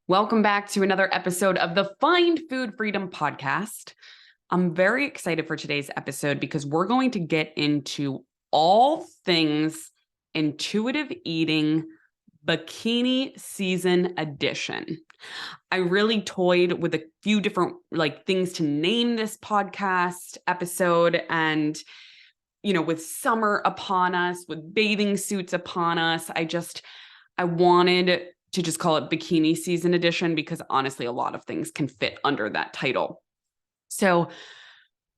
Welcome back to another episode of the Find Food Freedom podcast. I'm very excited for today's episode because we're going to get into all things intuitive eating bikini season edition. I really toyed with a few different things to name this podcast episode, and with summer upon us, with bathing suits upon us, I wanted to just call it bikini season edition because honestly, a lot of things can fit under that title. So,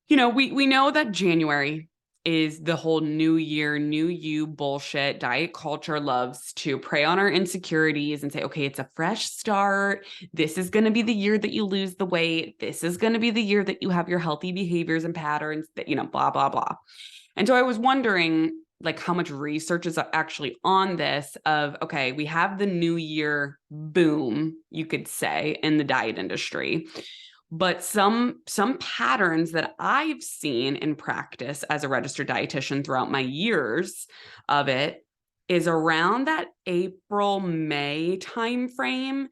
we know that January is the whole new year, new you bullshit. Diet culture loves to prey on our insecurities and say, okay, it's a fresh start. This is going to be the year that you lose the weight. This is going to be the year that you have your healthy behaviors and patterns that, blah, blah, blah. And so I was wondering, how much research is actually on this of, okay, we have the new year boom, you could say, in the diet industry. But some patterns that I've seen in practice as a registered dietitian throughout my years of it is around that April, May timeframe,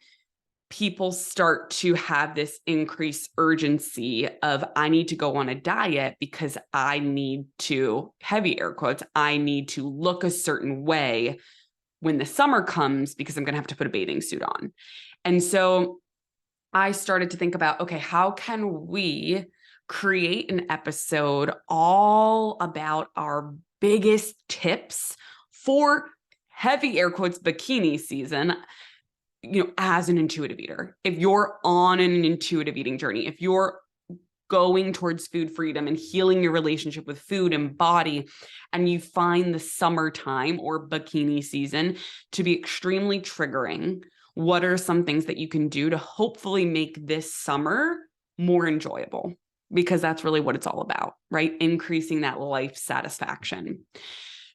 people start to have this increased urgency of, I need to go on a diet because I need to, heavy air quotes, I need to look a certain way when the summer comes because I'm going to have to put a bathing suit on. And so I started to think about, okay, how can we create an episode all about our biggest tips for heavy air quotes bikini season, as an intuitive eater. If you're on an intuitive eating journey, if you're going towards food freedom and healing your relationship with food and body, and you find the summertime or bikini season to be extremely triggering, what are some things that you can do to hopefully make this summer more enjoyable? Because that's really what it's all about, right? Increasing that life satisfaction.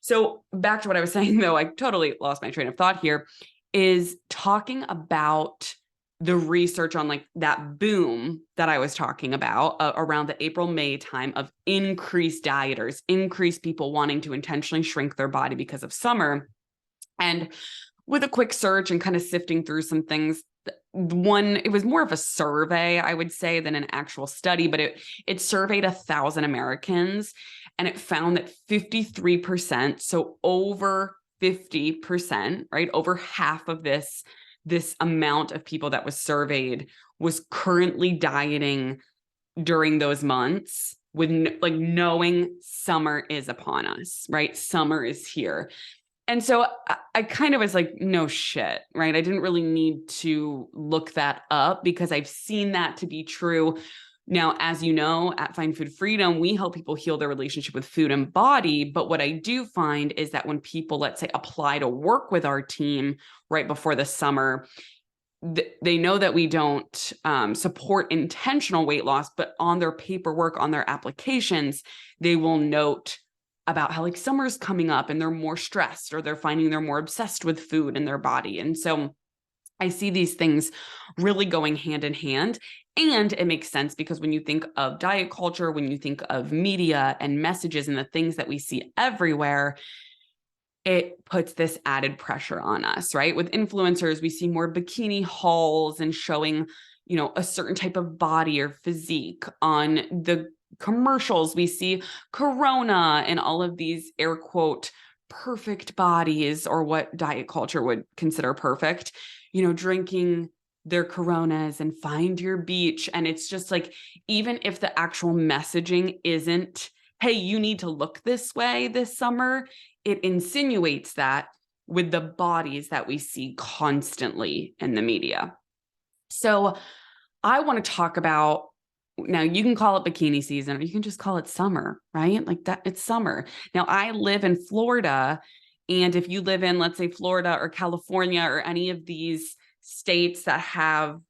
So back to what I was saying, though, I totally lost my train of thought here, is talking about the research on that boom that I was talking about around the April, May time of increased dieters, increased people wanting to intentionally shrink their body because of summer. And with a quick search and kind of sifting through some things, it was more of a survey, I would say, than an actual study, but it surveyed 1,000 Americans, and it found that 53%, so over 50%, right? Over half of this amount of people that was surveyed was currently dieting during those months with knowing summer is upon us, right? Summer is here. And so I kind of was like, no shit, right? I didn't really need to look that up because I've seen that to be true. Now, as you know, at Find Food Freedom, we help people heal their relationship with food and body. But what I do find is that when people, let's say, apply to work with our team right before the summer, they know that we don't support intentional weight loss, but on their paperwork, on their applications, they will note about how summer's coming up and they're more stressed, or they're finding they're more obsessed with food in their body. And so I see these things really going hand in hand. And it makes sense because when you think of diet culture, when you think of media and messages and the things that we see everywhere, it puts this added pressure on us, right? With influencers, we see more bikini hauls and showing, a certain type of body or physique. On the commercials, we see Corona and all of these air quote perfect bodies, or what diet culture would consider perfect, drinking their Coronas and find your beach. And it's just even if the actual messaging isn't, hey, you need to look this way this summer, it insinuates that with the bodies that we see constantly in the media. So I want to talk about, now you can call it bikini season or you can just call it summer, right? That it's summer. Now I live in Florida, and if you live in, let's say, Florida or California or any of these states that have,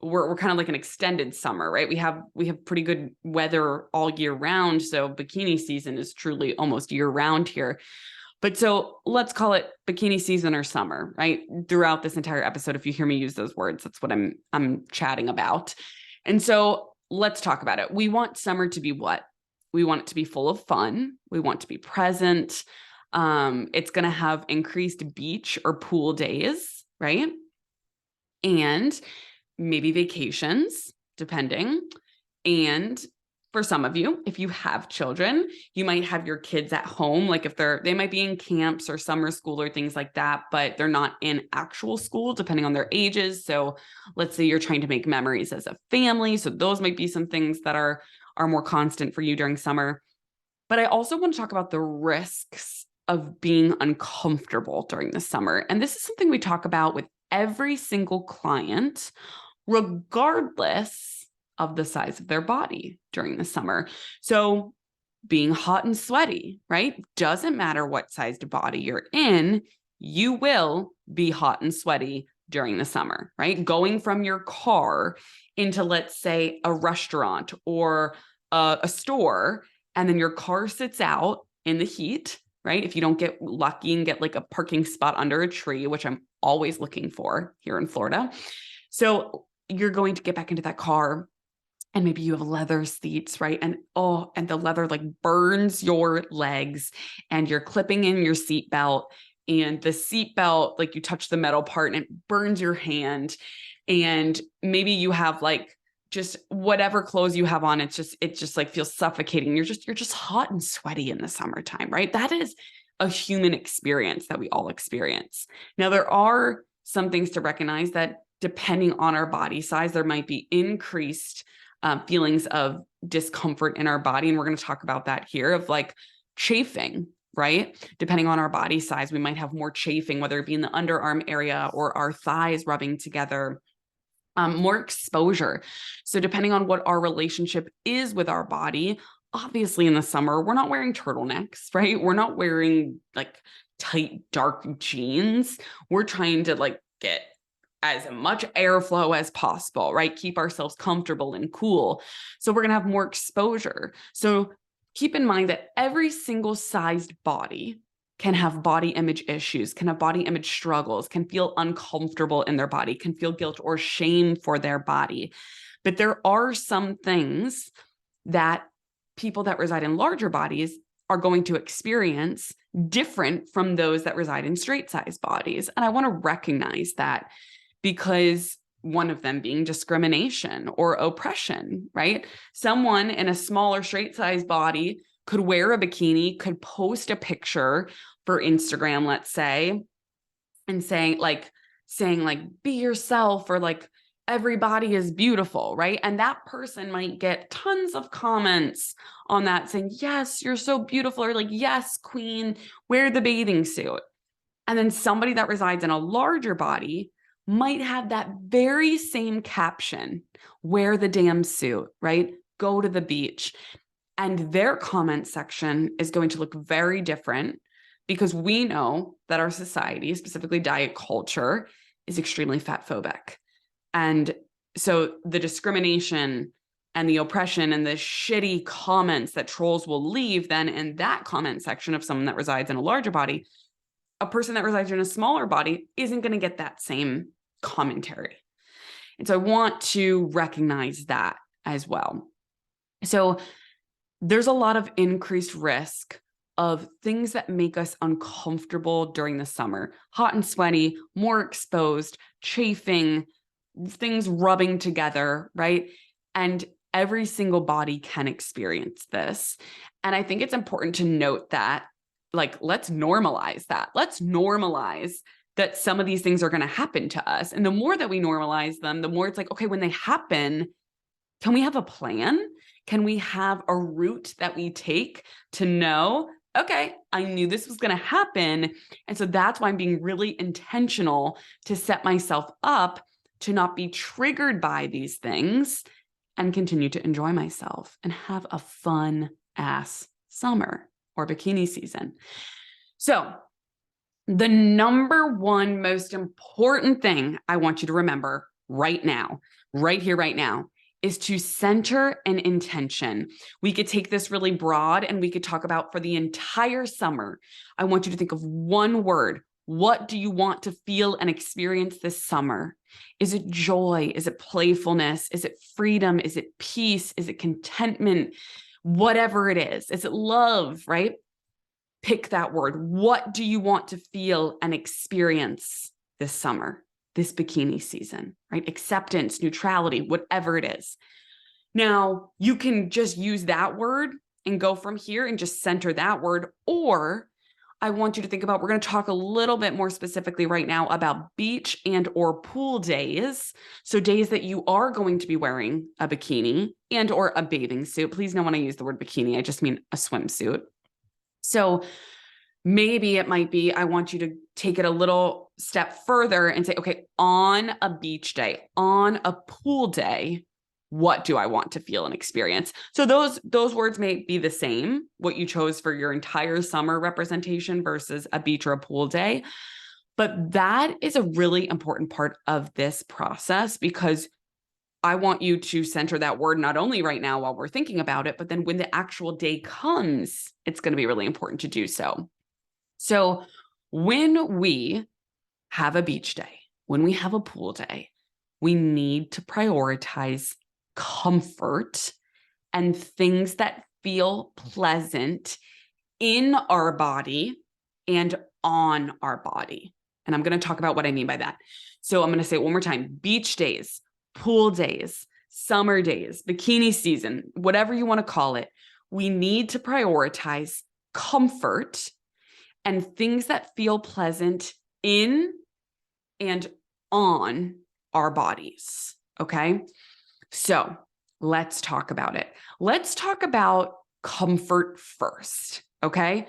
we're kind of like an extended summer, right? We have pretty good weather all year round. So bikini season is truly almost year round here. But so let's call it bikini season or summer, right? Throughout this entire episode, if you hear me use those words, that's what I'm chatting about. And so let's talk about it. We want summer to be what? We want it to be full of fun. We want to be present. It's going to have increased beach or pool days, right? and maybe vacations, depending. And for some of you, if you have children, you might have your kids at home. Like if they might be in camps or summer school or things like that, but they're not in actual school, depending on their ages. So let's say you're trying to make memories as a family. So those might be some things that are more constant for you during summer. But I also want to talk about the risks of being uncomfortable during the summer. And this is something we talk about with every single client, regardless of the size of their body during the summer. So being hot and sweaty, right? Doesn't matter what sized body you're in, you will be hot and sweaty during the summer, right? Going from your car into, let's say, a restaurant or a store, and then your car sits out in the heat, right? If you don't get lucky and get like a parking spot under a tree, which I'm always looking for here in Florida. So you're going to get back into that car, and maybe you have leather seats, right? And the leather like burns your legs, and you're clipping in your seatbelt, and the seatbelt, like you touch the metal part and it burns your hand. And maybe you have like just whatever clothes you have on, it just like feels suffocating. You're just hot and sweaty in the summertime, right? That is a human experience that we all experience. Now, there are some things to recognize that depending on our body size, there might be increased feelings of discomfort in our body. And we're going to talk about that here, of like chafing, right? Depending on our body size, we might have more chafing, whether it be in the underarm area or our thighs rubbing together. More exposure. So depending on what our relationship is with our body, obviously in the summer, we're not wearing turtlenecks, right? We're not wearing like tight, dark jeans. We're trying to like get as much airflow as possible, right? Keep ourselves comfortable and cool. So we're going to have more exposure. So keep in mind that every single sized body can have body image issues, can have body image struggles, can feel uncomfortable in their body, can feel guilt or shame for their body. But there are some things that people that reside in larger bodies are going to experience different from those that reside in straight size bodies. And I want to recognize that, because one of them being discrimination or oppression, right? Someone in a smaller straight size body could wear a bikini, could post a picture for Instagram, let's say, and saying like, be yourself, or like, everybody is beautiful, right? And that person might get tons of comments on that saying, yes, you're so beautiful, or like, yes, queen, wear the bathing suit. And then somebody that resides in a larger body might have that very same caption, wear the damn suit, right? Go to the beach. And their comment section is going to look very different, because we know that our society, specifically diet culture, is extremely fat phobic. And so the discrimination and the oppression and the shitty comments that trolls will leave then in that comment section of someone that resides in a larger body, a person that resides in a smaller body isn't going to get that same commentary. And so I want to recognize that as well. So there's a lot of increased risk of things that make us uncomfortable during the summer: hot and sweaty, more exposed, chafing, things rubbing together, right? And every single body can experience this. And I think it's important to note that, like, let's normalize that. Let's normalize that some of these things are going to happen to us. And the more that we normalize them, the more it's like, okay, when they happen, can we have a plan? Can we have a route that we take to know, okay, I knew this was going to happen. And so that's why I'm being really intentional to set myself up to not be triggered by these things and continue to enjoy myself and have a fun ass summer or bikini season. So the number one most important thing I want you to remember right now, right here, right now, is to center an intention. We could take this really broad and we could talk about for the entire summer. I want you to think of one word. What do you want to feel and experience this summer? Is it joy? Is it playfulness? Is it freedom? Is it peace? Is it contentment? Whatever it is it love, right? Pick that word. What do you want to feel and experience this summer? this bikini season, right? Acceptance, neutrality, whatever it is. Now, you can just use that word and go from here and just center that word. Or I want you to think about, we're going to talk a little bit more specifically right now about beach and or pool days. So days that you are going to be wearing a bikini and or a bathing suit. Please know when I use the word bikini, I just mean a swimsuit. So maybe it might be, I want you to take it a little step further and say, okay, on a beach day, on a pool day, what do I want to feel and experience? So those words may be the same, what you chose for your entire summer representation versus a beach or a pool day. But that is a really important part of this process, because I want you to center that word not only right now while we're thinking about it, but then when the actual day comes, it's going to be really important to do so. So when we have a beach day, when we have a pool day, we need to prioritize comfort and things that feel pleasant in our body and on our body. And I'm going to talk about what I mean by that. So I'm going to say it one more time: beach days, pool days, summer days, bikini season, whatever you want to call it. We need to prioritize comfort and things that feel pleasant in and on our bodies. Okay. So let's talk about it. Let's talk about comfort first. Okay.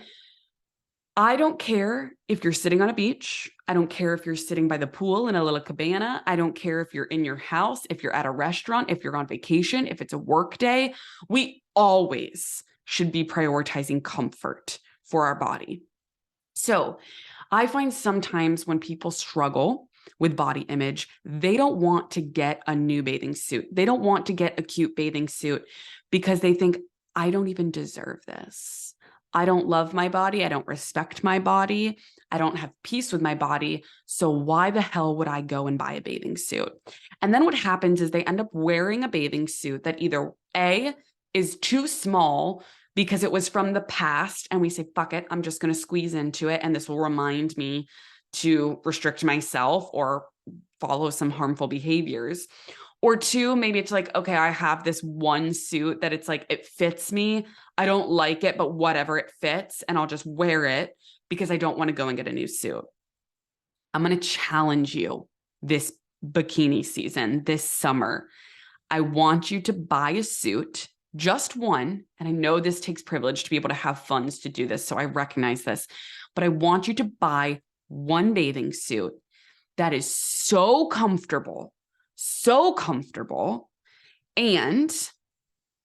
I don't care if you're sitting on a beach. I don't care if you're sitting by the pool in a little cabana. I don't care if you're in your house, if you're at a restaurant, if you're on vacation, if it's a work day. We always should be prioritizing comfort for our body. So I find sometimes when people struggle with body image, they don't want to get a new bathing suit. They don't want to get a cute bathing suit because they think, I don't even deserve this. I don't love my body. I don't respect my body. I don't have peace with my body. So why the hell would I go and buy a bathing suit? And then what happens is they end up wearing a bathing suit that either A, is too small because it was from the past, and we say, fuck it, I'm just going to squeeze into it, and this will remind me to restrict myself or follow some harmful behaviors. Or two, maybe it's like, okay, I have this one suit that it's like, it fits me. I don't like it, but whatever, it fits, and I'll just wear it because I don't want to go and get a new suit. I'm going to challenge you this bikini season, this summer. I want you to buy a suit, just one. And I know this takes privilege to be able to have funds to do this, so I recognize this, but I want you to buy one bathing suit that is so comfortable, and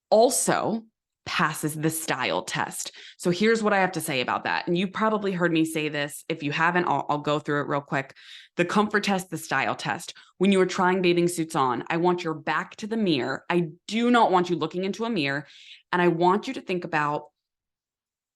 also passes the style test. So here's what I have to say about that. And you probably heard me say this. If you haven't, I'll go through it real quick. The comfort test, the style test. When you are trying bathing suits on, I want your back to the mirror. I do not want you looking into a mirror. And I want you to think about,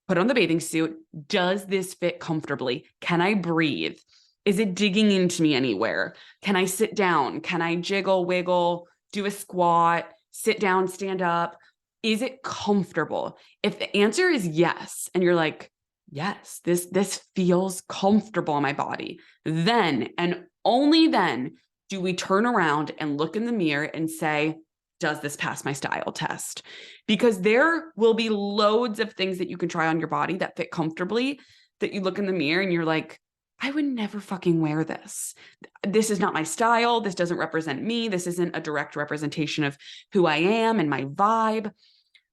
put on the bathing suit. Does this fit comfortably? Can I breathe? Is it digging into me anywhere? Can I sit down? Can I jiggle, wiggle, do a squat, sit down, stand up? Is it comfortable? If the answer is yes, and you're like, yes, this feels comfortable in my body, then and only then do we turn around and look in the mirror and say, does this pass my style test? Because there will be loads of things that you can try on your body that fit comfortably, that you look in the mirror and you're like, I would never fucking wear this. This is not my style. This doesn't represent me. This isn't a direct representation of who I am and my vibe.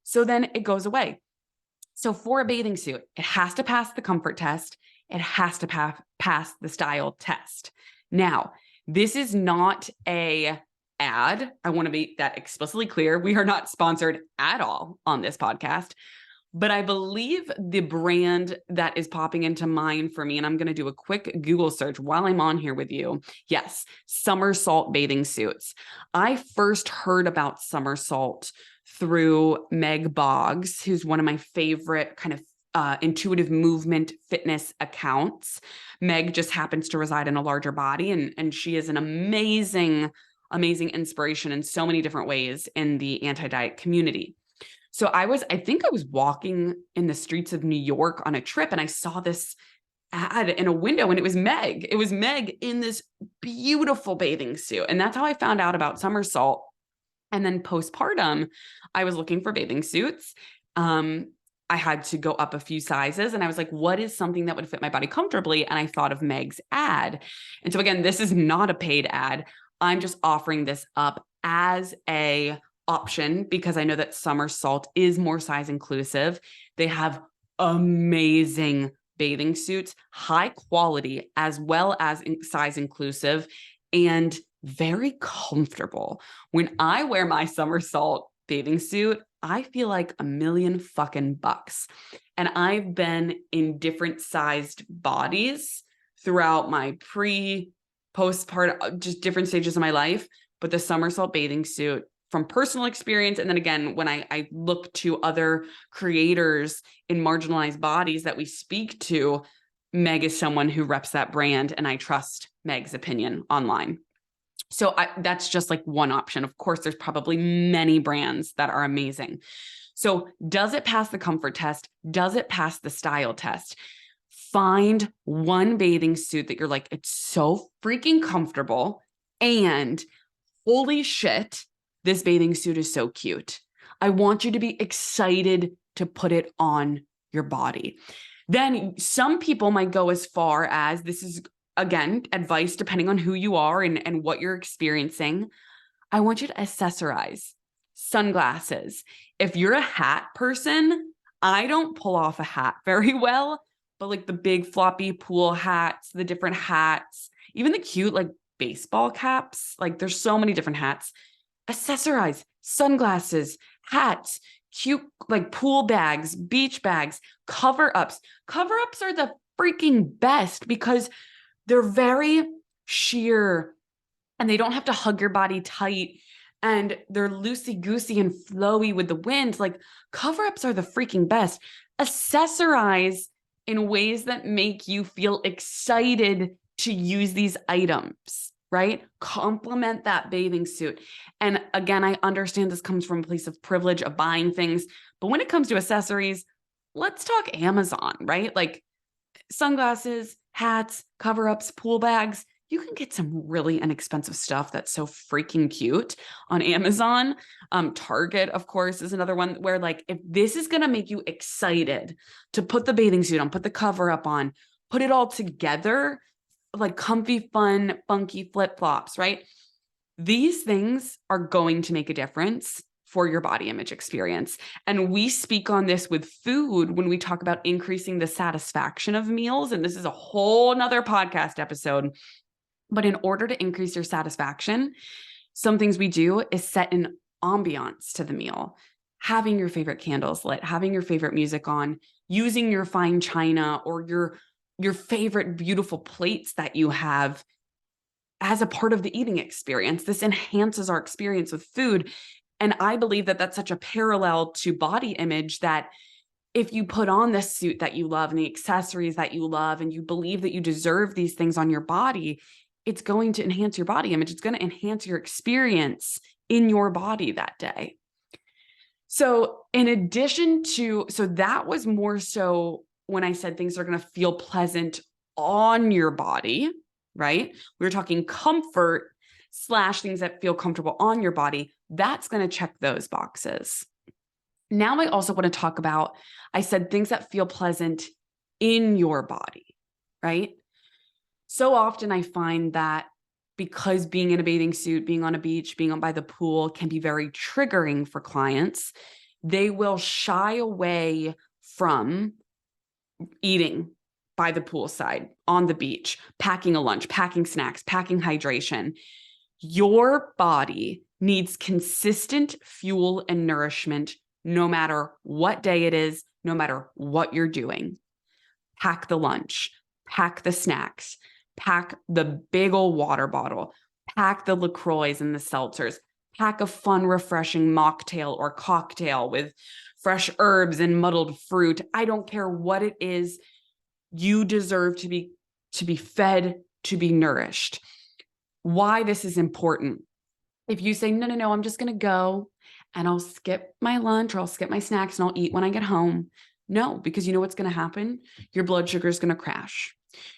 So then it goes away. So for a bathing suit, it has to pass the comfort test. It has to pass the style test. Now, this is not a ad. I want to make that explicitly clear. We are not sponsored at all on this podcast. But I believe the brand that is popping into mind for me, and I'm going to do a quick Google search while I'm on here with you. Yes, Somersault bathing suits. I first heard about Somersault through Meg Boggs, who's one of my favorite kind of intuitive movement fitness accounts. Meg just happens to reside in a larger body, and she is an amazing inspiration in so many different ways in the anti-diet community. So I think I was walking in the streets of New York on a trip, and I saw this ad in a window, and it was Meg. It was Meg in this beautiful bathing suit. And that's how I found out about Somersault. And then postpartum, I was looking for bathing suits. I had to go up a few sizes, and I was like, what is something that would fit my body comfortably? And I thought of Meg's ad. And so again, this is not a paid ad. I'm just offering this up as a option because I know that Somersault is more size inclusive. They have amazing bathing suits, high quality, as well as size inclusive, and very comfortable. When I wear my Somersault bathing suit, I feel like $1,000,000 fucking. And I've been in different sized bodies throughout my postpartum, just different stages of my life. But the Somersault bathing suit, from personal experience, and then again, when I look to other creators in marginalized bodies that we speak to, Meg is someone who reps that brand, and I trust Meg's opinion online. So that's just like one option. Of course, there's probably many brands that are amazing. So does it pass the comfort test? Does it pass the style test? Find one bathing suit that you're like, it's so freaking comfortable, and holy shit, this bathing suit is so cute. I want you to be excited to put it on your body. Then some people might go as far as, this is again, advice depending on who you are and what you're experiencing. I want you to accessorize. Sunglasses. If you're a hat person, I don't pull off a hat very well, but like the big floppy pool hats, the different hats, even the cute like baseball caps, like there's so many different hats. Accessorize, sunglasses, hats, cute like pool bags, beach bags, cover-ups. Cover-ups are the freaking best because they're very sheer and they don't have to hug your body tight, and they're loosey-goosey and flowy with the wind. Like, cover-ups are the freaking best. Accessorize in ways that make you feel excited to use these items, right? Complement that bathing suit. And again, I understand this comes from a place of privilege of buying things, but when it comes to accessories, let's talk Amazon, right? Like sunglasses, hats, cover-ups, pool bags. You can get some really inexpensive stuff that's so freaking cute on Amazon. Target, of course, is another one where like, if this is going to make you excited to put the bathing suit on, put the cover up on, put it all together, like comfy, fun, funky flip-flops, right? These things are going to make a difference for your body image experience. And we speak on this with food when we talk about increasing the satisfaction of meals. And this is a whole nother podcast episode. But in order to increase your satisfaction, some things we do is set an ambiance to the meal, having your favorite candles lit, having your favorite music on, using your fine china or your favorite beautiful plates that you have as a part of the eating experience. This enhances our experience with food. And I believe that that's such a parallel to body image, that if you put on the suit that you love and the accessories that you love, and you believe that you deserve these things on your body, it's going to enhance your body image. It's going to enhance your experience in your body that day. So in addition to, so that was more so when I said things are going to feel pleasant on your body, right? We were talking comfort / things that feel comfortable on your body. That's going to check those boxes. Now I also want to talk about, I said things that feel pleasant in your body, right? So often I find that because being in a bathing suit, being on a beach, being by the pool can be very triggering for clients, they will shy away from eating by the poolside, on the beach, packing a lunch, packing snacks, packing hydration. Your body needs consistent fuel and nourishment no matter what day it is, no matter what you're doing. Pack the lunch, pack the snacks, pack the big old water bottle, pack the LaCroix and the seltzers, pack a fun, refreshing mocktail or cocktail with fresh herbs and muddled fruit. I don't care what it is. You deserve to be fed, to be nourished. Why this is important. If you say, no, I'm just going to go and I'll skip my lunch or I'll skip my snacks and I'll eat when I get home. No, because you know what's going to happen? Your blood sugar is going to crash.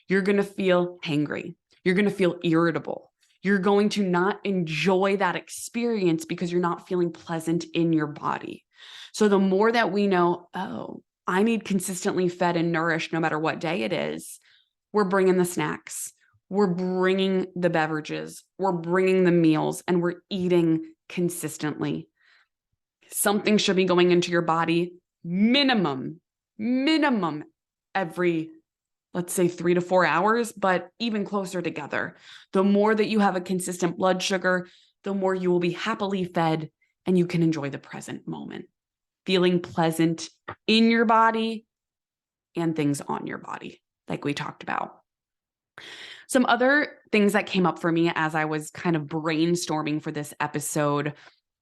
You're going to feel hangry. You're going to feel irritable. You're going to not enjoy that experience because you're not feeling pleasant in your body. So the more that we know, oh, I need consistently fed and nourished no matter what day it is, we're bringing the snacks, we're bringing the beverages, we're bringing the meals, and we're eating consistently. Something should be going into your body minimum every, let's say 3 to 4 hours, but even closer together. The more that you have a consistent blood sugar, the more you will be happily fed and you can enjoy the present moment, feeling pleasant in your body and things on your body, like we talked about. Some other things that came up for me as I was kind of brainstorming for this episode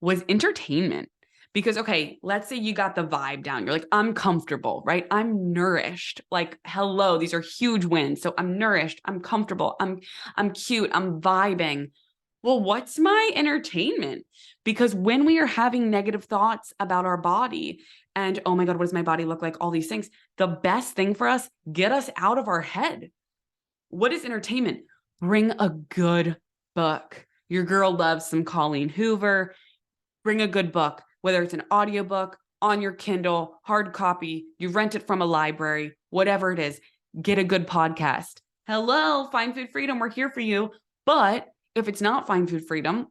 was entertainment. Because, okay, let's say you got the vibe down. You're like, I'm comfortable, right? I'm nourished. Like, hello, these are huge wins. So I'm nourished. I'm comfortable. I'm cute. I'm vibing. Well, what's my entertainment? Because when we are having negative thoughts about our body and, oh my God, what does my body look like? All these things, the best thing for us, get us out of our head. What is entertainment? Bring a good book. Your girl loves some Colleen Hoover. Bring a good book, whether it's an audiobook, on your Kindle, hard copy, you rent it from a library, whatever it is, get a good podcast. Hello, Find Food Freedom, we're here for you. But if it's not Find Food Freedom,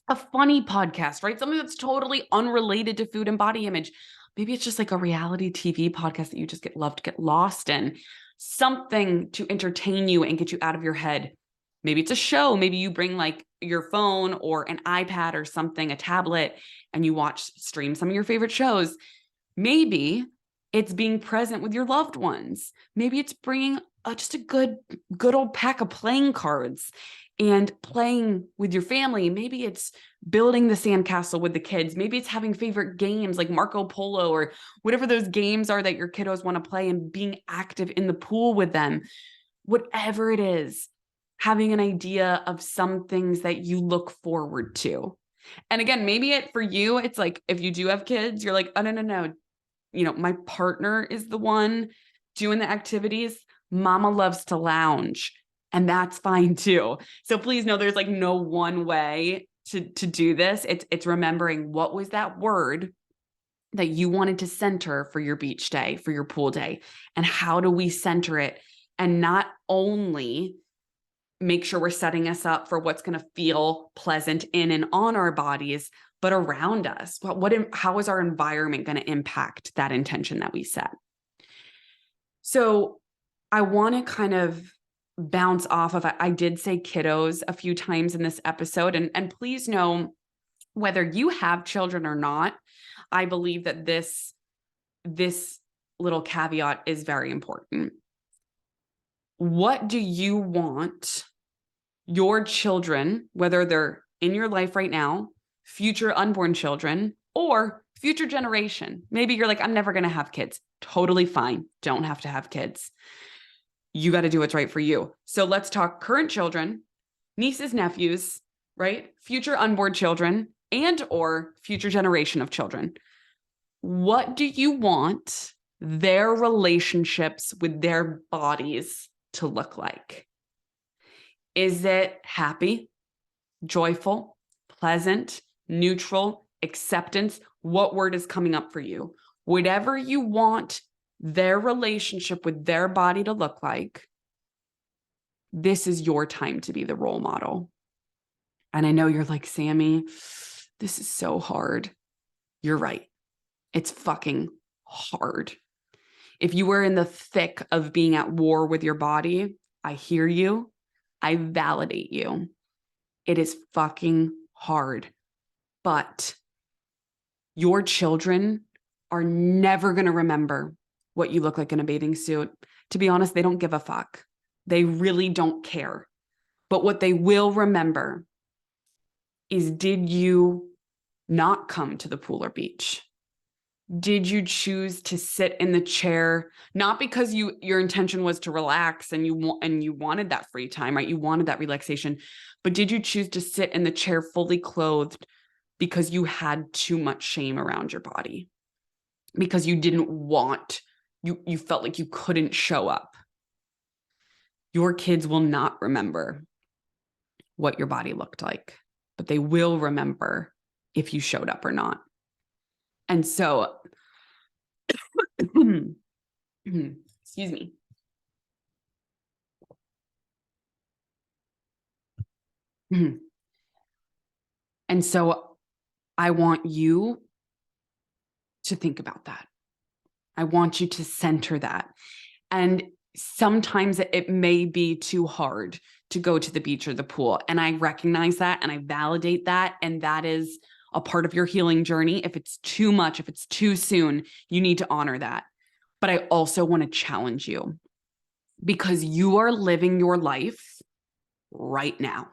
a funny podcast, right? Something that's totally unrelated to food and body image. Maybe it's just like a reality TV podcast that you just get lost in. Something to entertain you and get you out of your head. Maybe it's a show. Maybe you bring like your phone or an iPad or something, a tablet, and you stream some of your favorite shows. Maybe it's being present with your loved ones. Maybe it's bringing just a good old pack of playing cards and playing with your family. Maybe it's building the sandcastle with the kids. Maybe it's having favorite games like Marco Polo or whatever those games are that your kiddos want to play and being active in the pool with them. Whatever it is, having an idea of some things that you look forward to. And again, maybe for you, it's like, if you do have kids, you're like, oh, no. My partner is the one doing the activities. Mama loves to lounge, and that's fine too. So please know there's like no one way to do this. It's remembering what was that word that you wanted to center for your beach day, for your pool day, and how do we center it and not only make sure we're setting us up for what's going to feel pleasant in and on our bodies, but around us. How is our environment going to impact that intention that we set? So I want to kind of bounce off of, I did say kiddos a few times in this episode, and please know, whether you have children or not, I believe that this little caveat is very important. What do you want your children, whether they're in your life right now, future unborn children, or future generation? Maybe you're like, I'm never going to have kids. Totally fine. Don't have to have kids. You got to do what's right for you. So let's talk current children, nieces, nephews, right? Future unborn children and or future generation of children. What do you want their relationships with their bodies to look like? Is it happy, joyful, pleasant, neutral, acceptance? What word is coming up for you? Whatever you want their relationship with their body to look like, this is your time to be the role model. And I know you're like, Sammy, this is so hard. You're right. It's fucking hard. If you were in the thick of being at war with your body, I hear you. I validate you. It is fucking hard. But your children are never going to remember what you look like in a bathing suit. To be honest, they don't give a fuck. They really don't care. But what they will remember is, did you not come to the pool or beach? Did you choose to sit in the chair, not because your intention was to relax and you wanted that free time, right? You wanted that relaxation, but did you choose to sit in the chair fully clothed because you had too much shame around your body? Because you didn't want you felt like you couldn't show up. Your kids will not remember what your body looked like, but they will remember if you showed up or not. And so, excuse me. And so I want you to think about that. I want you to center that. And sometimes it may be too hard to go to the beach or the pool. And I recognize that and I validate that. And that is a part of your healing journey. If it's too much, if it's too soon, you need to honor that. But I also want to challenge you because you are living your life right now,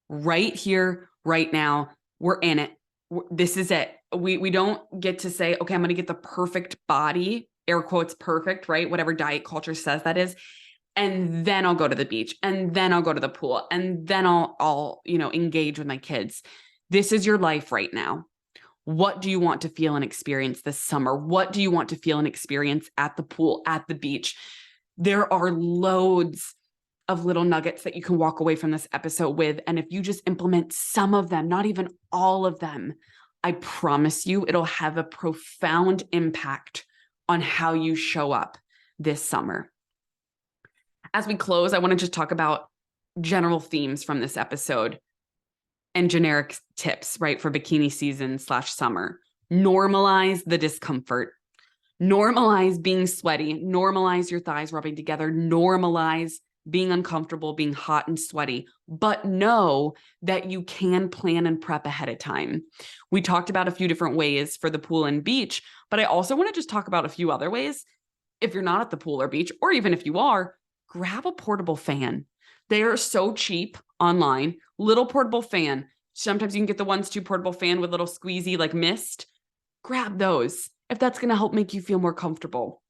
right here, right now. We're in it. This is it. We don't get to say, okay, I'm going to get the perfect body, air quotes, perfect, right? Whatever diet culture says that is. And then I'll go to the beach and then I'll go to the pool and then I'll engage with my kids. This is your life right now. What do you want to feel and experience this summer? What do you want to feel and experience at the pool, at the beach? There are loads of little nuggets that you can walk away from this episode with. And if you just implement some of them, not even all of them, I promise you it'll have a profound impact on how you show up this summer. As we close, I want to just talk about general themes from this episode and generic tips, right, for bikini season / summer. Normalize the discomfort. Normalize being sweaty. Normalize your thighs rubbing together. Normalize being uncomfortable, being hot and sweaty, but know that you can plan and prep ahead of time. We talked about a few different ways for the pool and beach, but I also want to just talk about a few other ways. If you're not at the pool or beach, or even if you are, grab a portable fan. They are so cheap online. Little portable fan. Sometimes you can get the 1-2 portable fan with little squeezy like mist. Grab those if that's going to help make you feel more comfortable.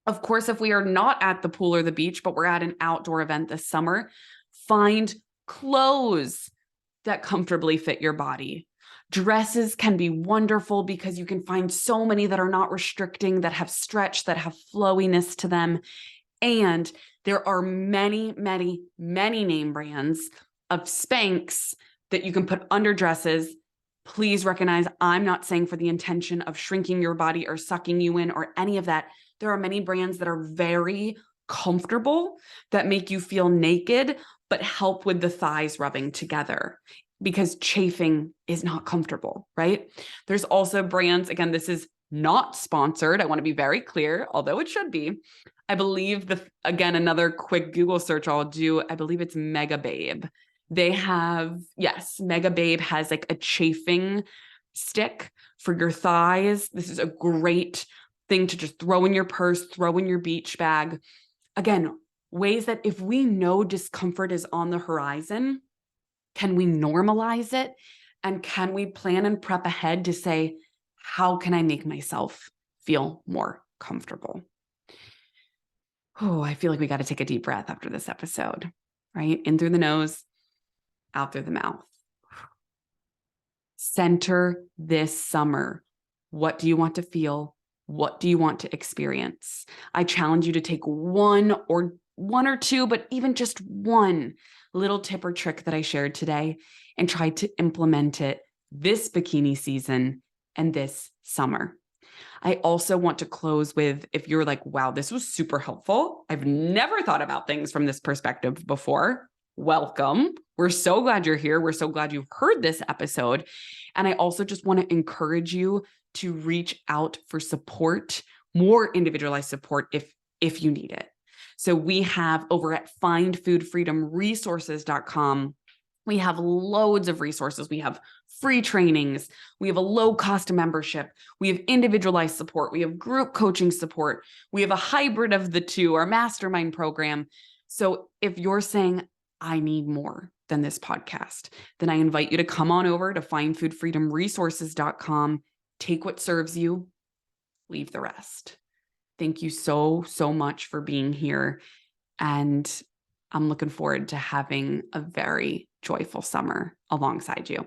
Of course, if we are not at the pool or the beach, but we're at an outdoor event this summer, find clothes that comfortably fit your body. Dresses can be wonderful because you can find so many that are not restricting, that have stretch, that have flowiness to them. And there are many, many, many name brands of Spanx that you can put under dresses. Please recognize I'm not saying for the intention of shrinking your body or sucking you in or any of that. There are many brands that are very comfortable that make you feel naked, but help with the thighs rubbing together because chafing is not comfortable, right? There's also brands, again, this is not sponsored. I want to be very clear, although it should be. I believe again, another quick Google search I'll do, I believe it's Megababe. They have, yes, Megababe has like a chafing stick for your thighs. This is a great thing to just throw in your purse, throw in your beach bag. Again, ways that if we know discomfort is on the horizon, can we normalize it? And can we plan and prep ahead to say, how can I make myself feel more comfortable? Oh, I feel like we got to take a deep breath after this episode, right? In through the nose, out through the mouth. Center this summer. What do you want to feel? What do you want to experience? I challenge you to take one or two, but even just one little tip or trick that I shared today and try to implement it this bikini season and this summer. I also want to close with, if you're like, wow, this was super helpful. I've never thought about things from this perspective before. Welcome. We're so glad you're here. We're so glad you've heard this episode. And I also just want to encourage you to reach out for support, more individualized support if you need it. So we have over at findfoodfreedomresources.com, we have loads of resources. We have free trainings. We have a low-cost membership. We have individualized support. We have group coaching support. We have a hybrid of the two, our mastermind program. So if you're saying, I need more than this podcast, then I invite you to come on over to findfoodfreedomresources.com, take what serves you, leave the rest. Thank you so, so much for being here. And I'm looking forward to having a very joyful summer alongside you.